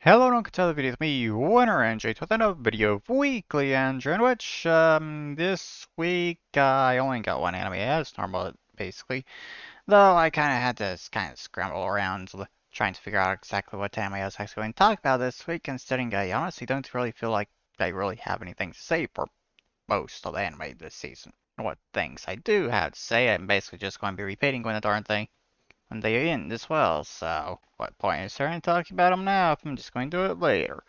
Hello and welcome to the video with me, Winner NJ, with another video of Weekly Andrew, in which, this week, I only got one anime as normal, basically. Though I kind of had to kind of scramble around trying to figure out exactly what anime I was actually going to talk about this week, considering I honestly don't really feel like I really have anything to say for most of the anime this season. What things I do have to say, I'm basically just going to be repeating one the darn thing when they end as well, so what point is there in talking about them now if I'm just going to do it later?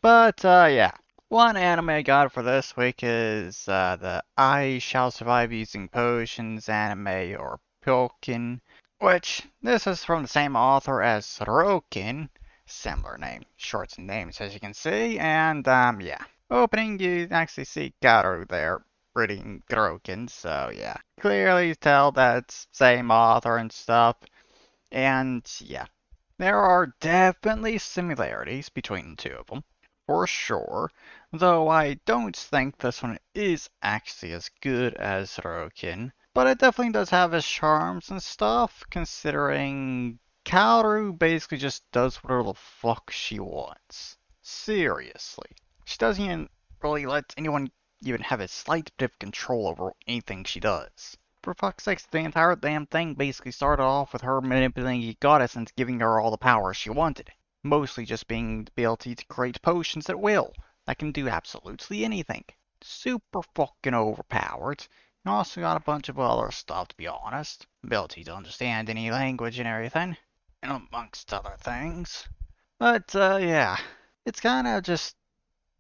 But, yeah. One anime I got for this week is the I Shall Survive Using Potions anime, or Poukin, which this is from the same author as Sorokin, similar name, shorts and names as you can see, and yeah. Opening, you actually see Garu there reading Gorokin, so yeah. Clearly tell that's same author and stuff. And yeah, there are definitely similarities between the two of them, for sure. Though I don't think this one is actually as good as Rokin. But it definitely does have its charms and stuff, considering Kaoru basically just does whatever the fuck she wants. Seriously. She doesn't even really let anyone even have a slight bit of control over anything she does. For fuck's sakes, the entire damn thing basically started off with her manipulating a goddess and giving her all the power she wanted. Mostly just being the ability to create potions at will that can do absolutely anything. Super fucking overpowered. And also got a bunch of other stuff, to be honest. Ability to understand any language and everything. And amongst other things. But, yeah. It's kinda just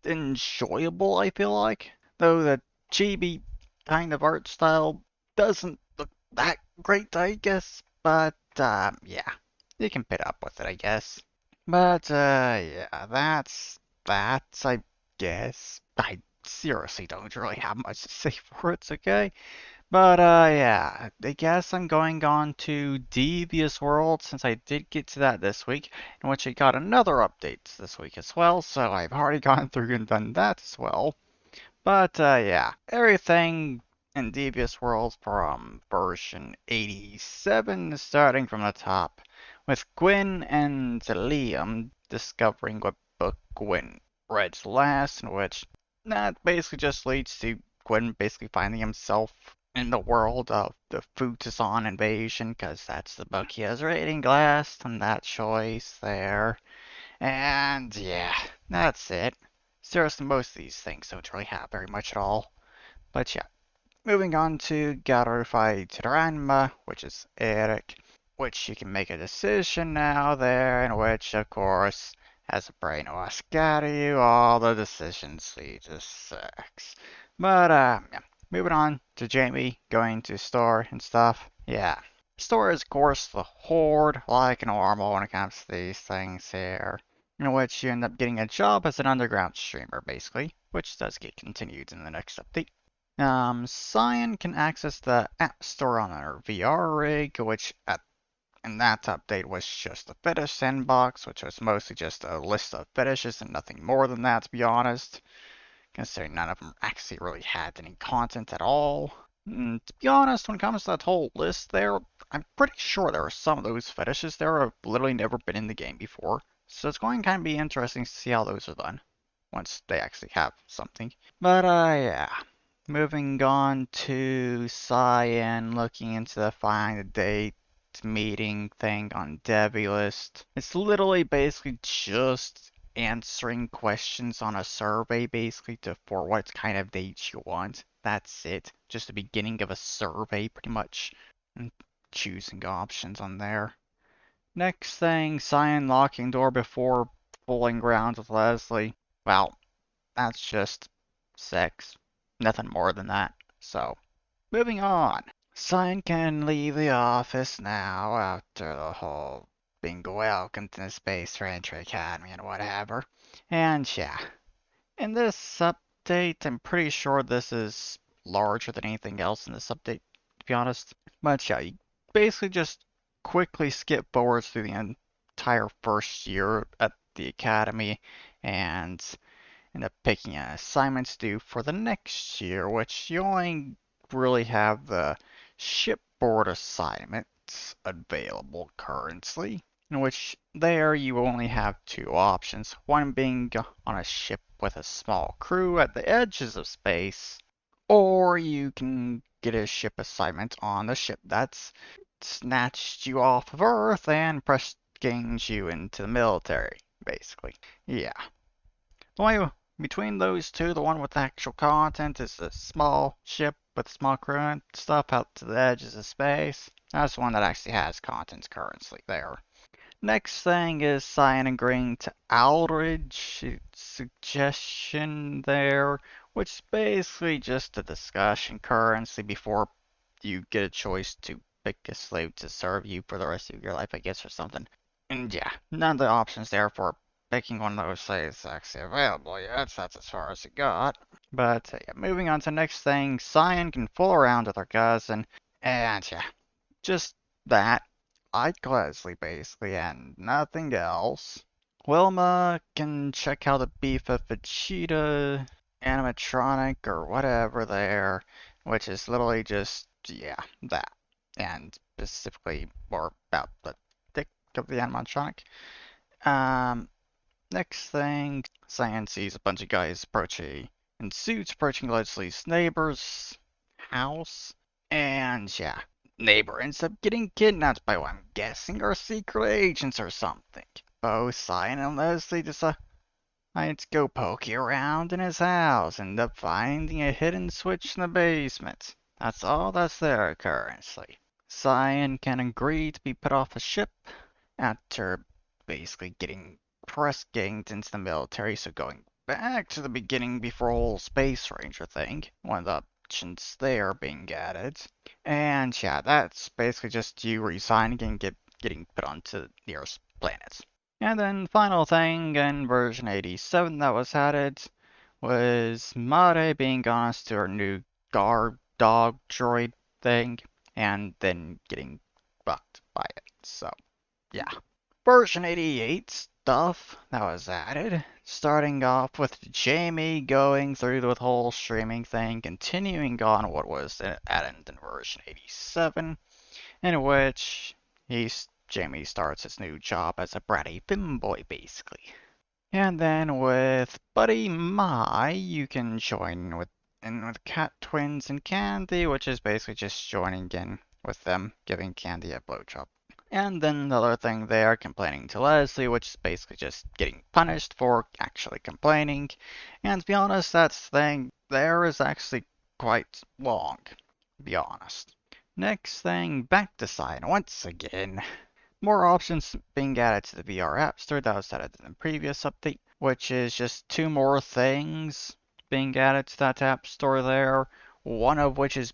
enjoyable, I feel like. Though the chibi kind of art style doesn't look that great, I guess. But, yeah. You can put up with it, I guess. But, yeah, I guess. I seriously don't really have much to say for it, okay? But, yeah, I guess I'm going on to Devious World since I did get to that this week, in which I got another update this week as well, so I've already gone through and done that as well. But, yeah, everything in Devious World from version 87, starting from the top, with Gwyn and Liam discovering what book Gwyn read last, in which that basically just leads to Gwyn basically finding himself in the world of the Futusan invasion, because that's the book he has reading last, and that choice there. And yeah, that's it. Seriously, most of these things don't really have very much at all. But yeah, moving on to Garify Tiranma, which is Eric, which you can make a decision now there, in which, of course, as a brain will scatter you, all the decisions lead to sex. But, yeah. Moving on to Jamie going to store and stuff. Yeah. Store is, of course, the Horde, like normal when it comes to these things here. In which you end up getting a job as an underground streamer, basically, which does get continued in the next update. Cyan can access the App Store on her VR rig, which in that update was just a fetish sandbox, which was mostly just a list of fetishes and nothing more than that, to be honest, considering none of them actually really had any content at all. And to be honest, when it comes to that whole list there, I'm pretty sure there are some of those fetishes there have literally never been in the game before, so it's going to kind of be interesting to see how those are done, once they actually have something. But, yeah. Moving on to Cyan, looking into the find a date meeting thing on Debbie list. It's literally basically just answering questions on a survey basically for what kind of dates you want. That's it. Just the beginning of a survey pretty much. And choosing options on there. Next thing, Cyan locking door before fooling ground with Leslie. Well, that's just sex. Nothing more than that. So, moving on. Cyan can leave the office now after the whole being welcomed to the Space Ranger Academy and whatever. And yeah, in this update, I'm pretty sure this is larger than anything else in this update, to be honest. But yeah, you basically just quickly skip forwards through the entire first year at the academy and end up picking an assignment to do for the next year, which you only really have the shipboard assignments available currently. in which there you only have two options, one being on a ship with a small crew at the edges of space, or you can get a ship assignment on the ship that's snatched you off of Earth and press gangs you into the military, basically. Yeah. The only between those two, the one with actual content is the small ship with small crew and stuff out to the edges of space. That's the one that actually has content currently there. Next thing is Cyan agreeing to Aldridge's suggestion there, which is basically just a discussion currency before you get a choice to pick a slave to serve you for the rest of your life, I guess, or something. And yeah, none of the options there for picking one of those slaves is actually available yet, so that's as far as it got. But yeah, moving on to the next thing, Cyan can fool around with her cousin, and yeah, just that. Like Leslie, basically, and nothing else. Wilma can check out the beef of Vegeta animatronic or whatever there, which is literally just, yeah, that. And specifically more about the dick of the animatronic. Um, Next thing, Cyan sees a bunch of guys in suits approaching Leslie's neighbor's house. And yeah, neighbor ends up getting kidnapped by what I'm guessing are secret agents or something. Both Cyan and Leslie decide to go poke around in his house and end up finding a hidden switch in the basement. That's all that's there currently. Cyan can agree to be put off the ship after basically getting press ganged into the military, so going back to the beginning before the whole Space Ranger thing, one of the options there being added. And yeah, that's basically just you resigning and getting put onto the nearest planets. And then final thing in version 87 that was added was Mare being honest to her new guard dog droid thing, and then getting fucked by it. So, yeah. Version 88 stuff that was added, starting off with Jamie going through the whole streaming thing, continuing on what was added in version 87, in which Jamie starts his new job as a bratty femboy, basically. And then with Buddy Mai, you can join with Cat Twins and Candy, which is basically just joining in with them, giving Candy a blowjob. And then the other thing there, complaining to Leslie, which is basically just getting punished for actually complaining. And to be honest, that thing there is actually quite long, to be honest. Next thing, back to Cyan once again. More options being added to the VR App Store that was added in the previous update, which is just two more things being added to that App Store there. One of which is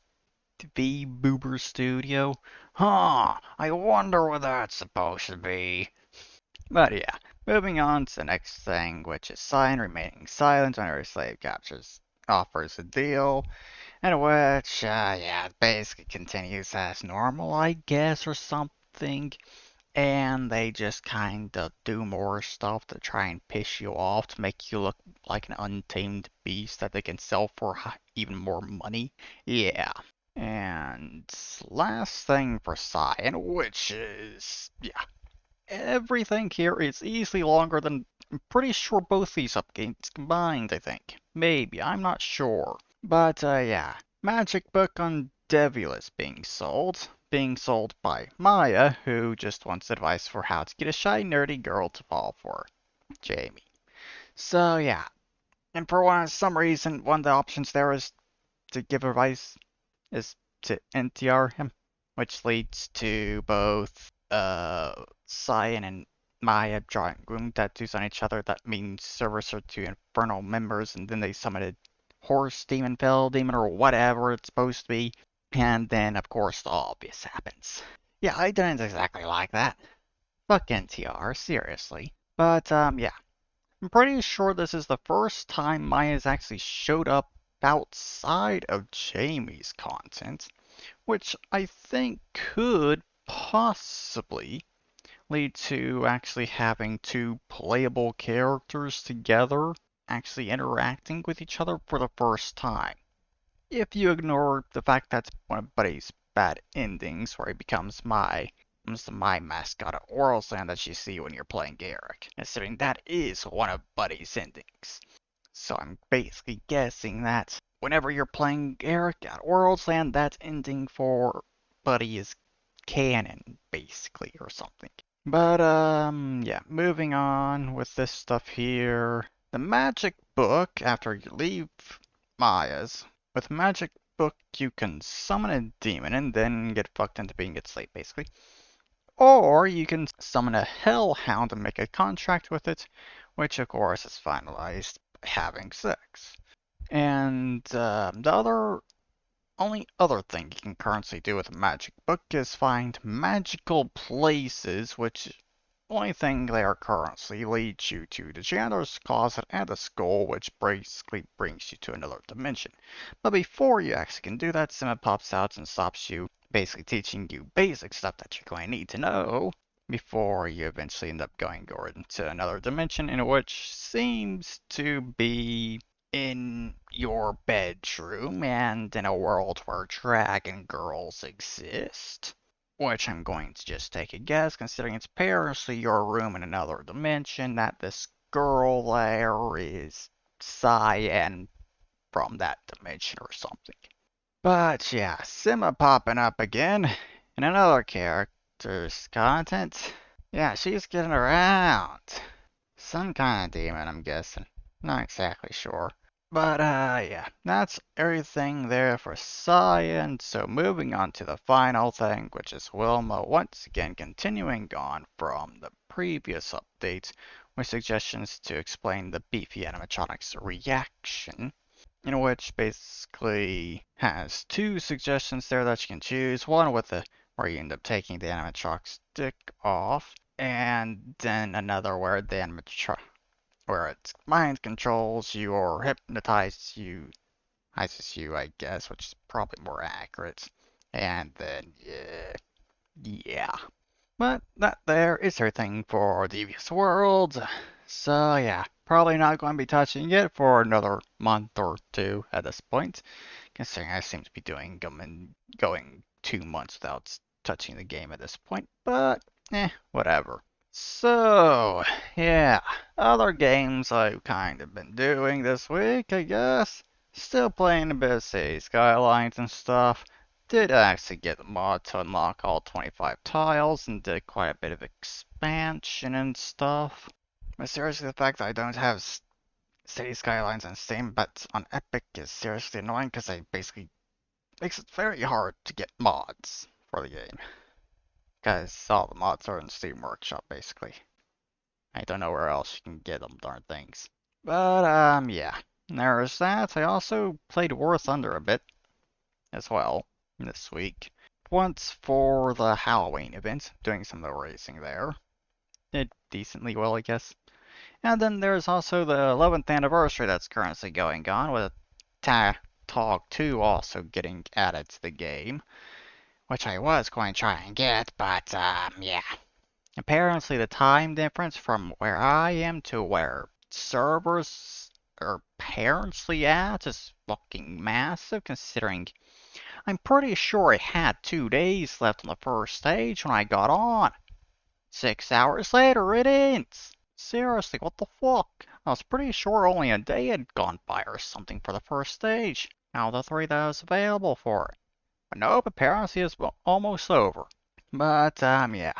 V Boober Studio. Huh, I wonder what that's supposed to be. But yeah, moving on to the next thing, which is Cyan remaining silent when her slave offers a deal, and which, yeah, basically continues as normal, I guess, or something. And they just kind of do more stuff to try and piss you off to make you look like an untamed beast that they can sell for even more money. Yeah. And last thing for Cyan, which is, yeah, everything here is easily longer than I'm pretty sure both these updates combined, I think. Maybe, I'm not sure. But, yeah, Magic Book on Devious being sold by Maya, who just wants advice for how to get a shy, nerdy girl to fall for Jamie. So, yeah, and for some reason, one of the options there is to give advice is to NTR him, which leads to both Cyan and Maya drawing groom tattoos on each other that means servicer to infernal members, and then they summoned horse demon, fell demon, or whatever it's supposed to be. And then, of course, the obvious happens. Yeah, I didn't exactly like that. Fuck NTR, seriously. But, yeah. I'm pretty sure this is the first time Maya's actually showed up outside of Jamie's content, which I think could possibly lead to actually having two playable characters together, actually interacting with each other for the first time. If you ignore the fact that's one of Buddy's bad endings where he becomes Mai my mascot at Oral Sand that you see when you're playing Garrick, considering that is one of Buddy's endings. So I'm basically guessing that whenever you're playing Garrick at World's Land, that ending for Buddy is canon, basically, or something. But, yeah, moving on with this stuff here. The magic book, after you leave Maya's, with magic book you can summon a demon and then get fucked into being its slave, basically. Or you can summon a hellhound and make a contract with it, which of course is finalized by having sex. And the only other thing you can currently do with a magic book is find magical places, which only thing they are currently leads you to the janitor's closet and the skull, which basically brings you to another dimension. But before you actually can do that, Simba pops out and stops you, basically teaching you basic stuff that you're going to need to know before you eventually end up going into another dimension, in which seems to be in your bedroom and in a world where dragon girls exist. Which I'm going to just take a guess, considering it's apparently your room in another dimension, that this girl there is Cyan from that dimension or something. But yeah, Sima popping up again in another character's content. Yeah, she's getting around. Some kind of demon, I'm guessing. Not exactly sure. But, yeah, that's everything there for science. So moving on to the final thing, which is Wilma once again continuing on from the previous updates with suggestions to explain the beefy animatronics reaction, in which basically has two suggestions there that you can choose. One with the where you end up taking the animatronic's stick off, and then another where the animatronic where its mind controls you or hypnotizes you, I guess, which is probably more accurate. And then, yeah. But that there is everything for Devious World. So yeah, probably not going to be touching it for another month or two at this point, considering I seem to be going 2 months without touching the game at this point. But whatever. So, yeah, other games I've kind of been doing this week, I guess. Still playing a bit of City Skylines and stuff. Did actually get the mod to unlock all 25 tiles and did quite a bit of expansion and stuff. But seriously, the fact that I don't have City Skylines on Steam but on Epic is seriously annoying because it basically makes it very hard to get mods for the game. Because all the mods are in Steam Workshop, basically. I don't know where else you can get them darn things. But, yeah. There's that. I also played War Thunder a bit as well this week. Once for the Halloween event, doing some of the racing there. Did decently well, I guess. And then there's also the 11th anniversary that's currently going on, with Tog 2 also getting added to the game, which I was going to try and get, but, yeah. Apparently the time difference from where I am to where servers are apparently at is fucking massive, considering I'm pretty sure it had 2 days left on the first stage when I got on. 6 hours later it ends. Seriously, what the fuck? I was pretty sure only a day had gone by or something for the first stage. Now the 3 that was available for it. But nope, apparently it's almost over. But, yeah.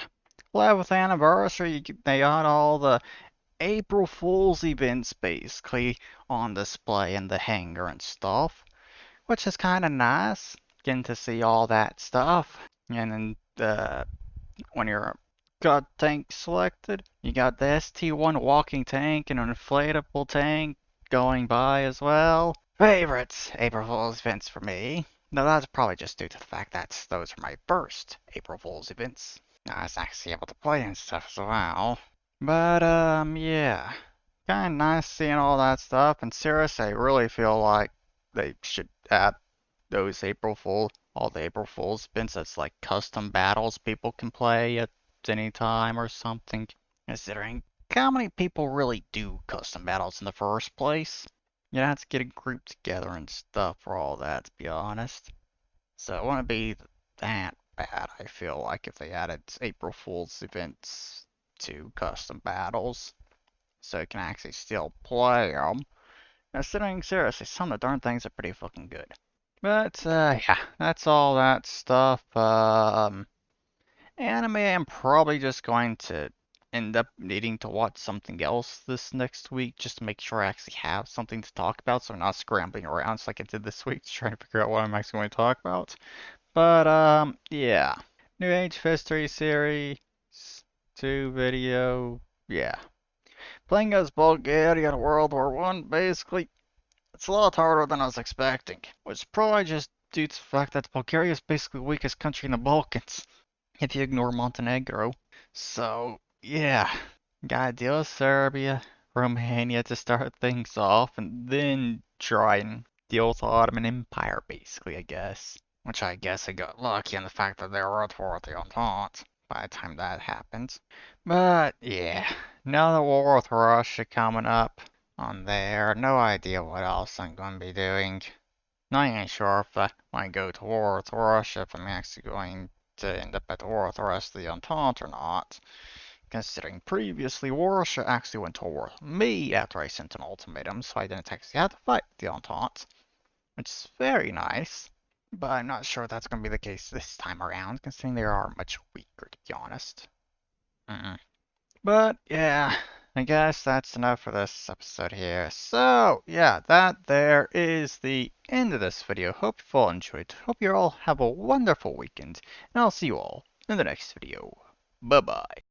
11th anniversary, they got all the April Fool's events basically on display in the hangar and stuff, which is kind of nice, getting to see all that stuff. And then when you're got tank selected, you got the ST1 walking tank and an inflatable tank going by as well. Favorites April Fool's events for me. Now that's probably just due to the fact that those are my first April Fool's events. I was actually able to play and stuff as well. But, yeah. Kinda nice seeing all that stuff, and seriously, I really feel like they should add all the April Fool's events as like custom battles people can play at any time or something. Considering how many people really do custom battles in the first place. You have to get a group together and stuff for all that, to be honest. So it wouldn't be that bad, I feel like, if they added April Fool's events to custom battles, so you can actually still play them. Considering, seriously, some of the darn things are pretty fucking good. But, yeah, that's all that stuff. Anime, I'm probably just going to end up needing to watch something else this next week just to make sure I actually have something to talk about so I'm not scrambling around like I did this week to try to figure out what I'm actually going to talk about. But, yeah. New Age History Series 2 video, yeah. Playing as Bulgaria in World War One, basically, it's a lot harder than I was expecting, which is probably just due to the fact that Bulgaria is basically the weakest country in the Balkans, if you ignore Montenegro. So, yeah, gotta deal with Serbia, Romania to start things off, and then try and deal with the Ottoman Empire, basically, I guess. Which I guess I got lucky in the fact that they were at war with the Entente by the time that happened. But, yeah, another war with Russia coming up on there. No idea what else I'm going to be doing. Not even sure if I might go to war with Russia, if I'm actually going to end up at war with the rest of the Entente or not. Considering previously Russia actually went to war with me after I sent an ultimatum, so I didn't actually have to fight the Entente, which is very nice. But I'm not sure that's going to be the case this time around, considering they are much weaker, to be honest. Mm. But yeah, I guess that's enough for this episode here. So yeah, that there is the end of this video. Hope you all enjoyed. Hope you all have a wonderful weekend, and I'll see you all in the next video. Bye bye.